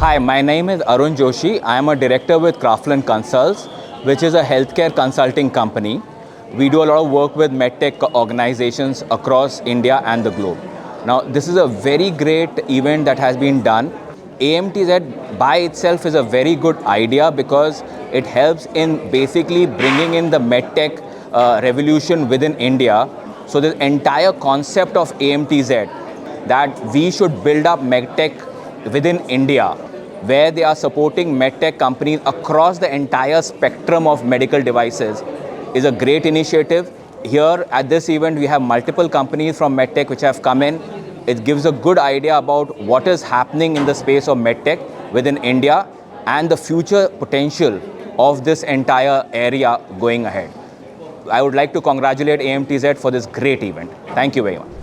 Hi, my name is Arun Joshi. I am a director with Kraftland Consults, which is a healthcare consulting company. We do a lot of work with MedTech organizations across India and the globe. Now, this is a very great event that has been done. AMTZ by itself is a very good idea because it helps in basically bringing in the MedTech revolution within India. So the entire concept of AMTZ, that we should build up MedTech within India, where they are supporting medtech companies across the entire spectrum of medical devices, is a great initiative. Here at this event, we have multiple companies from medtech which have come in. It gives a good idea about what is happening in the space of medtech within India and the future potential of this entire area going ahead. I would like to congratulate AMTZ for this great event. Thank you very much.